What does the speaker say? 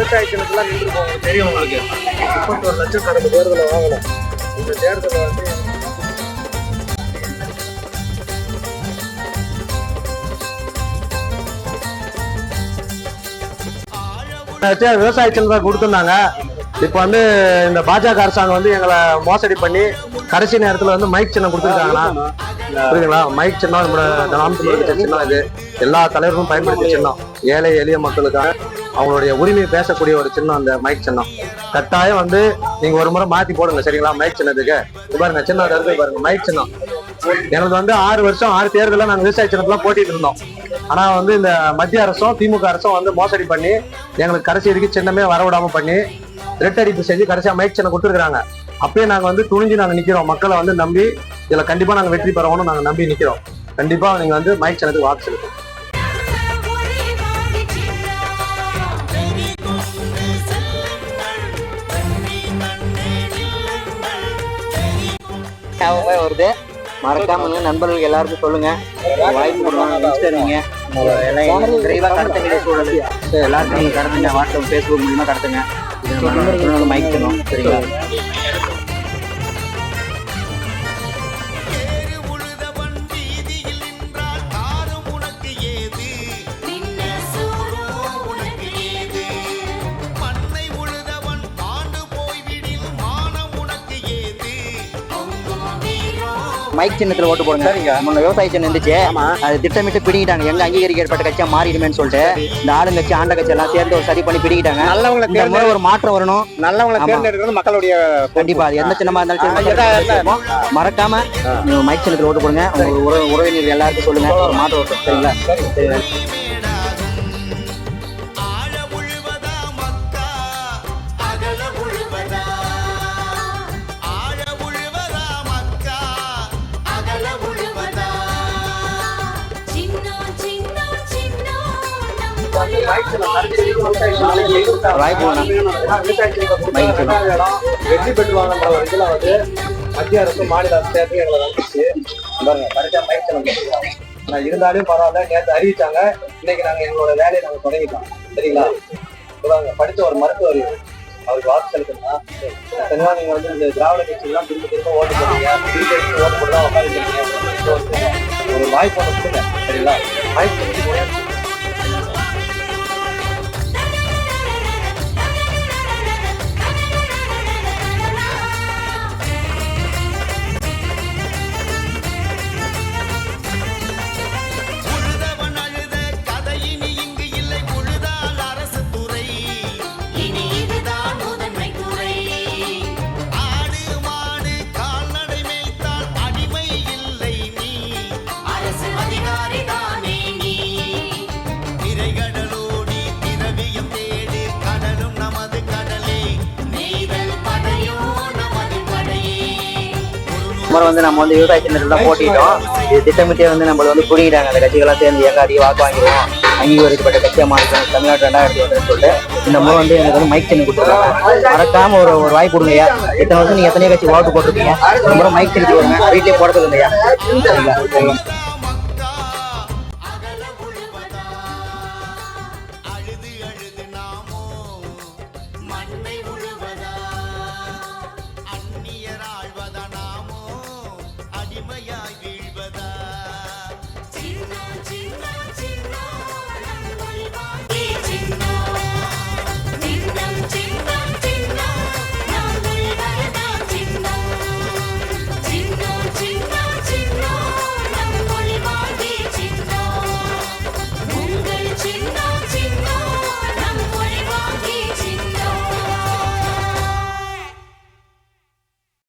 விவசாய சின்னத்துலாம் நின்று உங்களுக்கு தெரியும். உங்களுக்கு 31 லட்சம் கடந்த தேர்தலில் வாங்கணும். இந்த தேர்தலில் வந்து விவசாய சின்னம் கொடுத்துருந்தாங்க. இப்போ வந்து இந்த பாஜக அரசாங்கம் வந்து எங்களை மோசடி பண்ணி கடைசி நேரத்தில் வந்து மைக் சின்னம் கொடுத்துருக்காங்கன்னா புரியுதுங்களா? மைக் சின்னம் நம்மளோட சின்னம். இது எல்லா தலைவர்களும் பயன்படுத்திய சின்னம். ஏழை எளிய மக்களுக்காக அவங்களுடைய உரிமையை பேசக்கூடிய ஒரு சின்னம் அந்த மைக் சின்னம். கட்டாயம் வந்து நீங்க ஒரு முறை மாத்தி போடுங்க, சரிங்களா? மைக் சின்னத்துக்கு பாருங்க, சின்ன இருக்கு பாருங்க, மைக் சின்னம். எனக்கு வந்து 6 வருஷம் 6 தேர்தலில் நாங்கள் விவசாய சின்னத்துலாம் போட்டிட்டு இருந்தோம். ஆனா வந்து இந்த மத்திய அரசும் திமுக அரசும் வந்து மோசடி பண்ணி எங்களுக்கு கடைசி வரைக்கும் சின்னமே வரவிடாம பண்ணி ரெட்டடிப்பு செஞ்சு கடைசியா மைக் சின்னம் கொடுத்துருக்காங்க. அப்பயே நாங்க வந்து துணிஞ்சு நாங்க நிக்கிறோம். மக்களை வந்து நம்பி இதுல கண்டிப்பா நாங்க வெற்றி பெறவோம்னு நாங்க நம்பி நிக்கிறோம். கண்டிப்பா நீங்க வந்து மைக் சின்னத்துக்கு வாக்கு செலுத்தும். வருது, மறக்காம நண்பர்களுக்கு எல்லாருக்கும் சொல்லுங்க. வாய்ப்பு கொடுங்க. எல்லாம் விரைவா கடத்துங்க. சூழல் எல்லாருக்கும் நீங்க கடத்துங்க. வாட்ஸ்அப், ஃபேஸ்புக் மூலியமா கடத்துங்க. மைக்கணும், சரிங்களா? மைக் சின்னத்துல ஓட்டு போடுங்க. நம்ம விவசாய சின்னம் இருந்துச்சு, அது திட்டமிட்டு பிடிக்கிட்டாங்க. எங்க அங்கீகரிக்கப்பட்ட கட்சியா மாறிடுமேன்னு சொல்லிட்டு இந்த ஆளுங்கட்சி ஆண்ட கட்சி எல்லாம் சேர்ந்து ஒரு சரி பண்ணி பிடிக்கிட்டாங்க. நல்லவங்களை ஒரு மாற்றம் வரணும். நல்லவங்களை தேர்ந்தெடுக்கிறது மக்களுடைய கண்டிப்பா. அது எந்த சின்னமா இருந்தாலும் மறக்காம மைக் சின்னத்துல ஓட்டு போடுங்க. உங்க உறவினர்கள் எல்லாருக்கும் சொல்லுங்க, ஒரு மாற்றம் வரும், சரிங்களா? வெற்றி பெற்றுவாங்கன்ற ஒரு இதுல வந்து மத்திய அரசு மாநில அரசு சேர்த்து எங்களை வந்துச்சு பாருங்க. கரெக்டா மைக் சின்னம் இருந்தாலும் பரவாயில்ல. நேற்று அறிவிச்சாங்க, இன்னைக்கு நாங்க எங்களோட வேலையை நாங்க தொடங்கிட்டோம், சரிங்களா? படிச்ச ஒரு மருத்துவர் அவருக்கு வாக்கு செலுத்தணும்னா சரிங்களா? நீங்க வந்து இந்த திராவிட கட்சிகள்லாம் திரும்ப திரும்ப ஓட்டு போடுறீங்க, திருப்பி ஓட்டு போட்டுதான் உட்காந்துருக்கீங்க. ஒரு வாய்ப்பு ஒன்று கொடுங்க, சரிங்களா? மைக் வந்து நம்ம வந்து விவசாய சின்னத்துல போட்டிட்டோம். இது திட்டமிட்டே வந்து நம்மள வந்து புடிக்கிட்டாங்க. அந்த கட்சிகள்லாம் சேர்ந்து எங்க அதிக வாக்கு வாங்கிடுவோம், அங்கீகரிக்கப்பட்ட கட்சியா மாறிட்டோம் தமிழ்நாடு 2020 சொல்லிட்டு இந்த முறை வந்து எனக்கு வந்து மைக் சின்னம் கொடுத்துருக்காங்க. மறக்காம ஒரு வாய்ப்பு கொடுங்கய்யா. இத்தனை வருஷம் நீங்க எத்தனை கட்சி வாக்கு போட்டிருக்கீங்க, இந்த முறை மைக் சின்னத்துக்கு வருங்க. வீட்லயே போடுறது இல்லையா? அந்நியராழ்வதனாமோ அடிமையா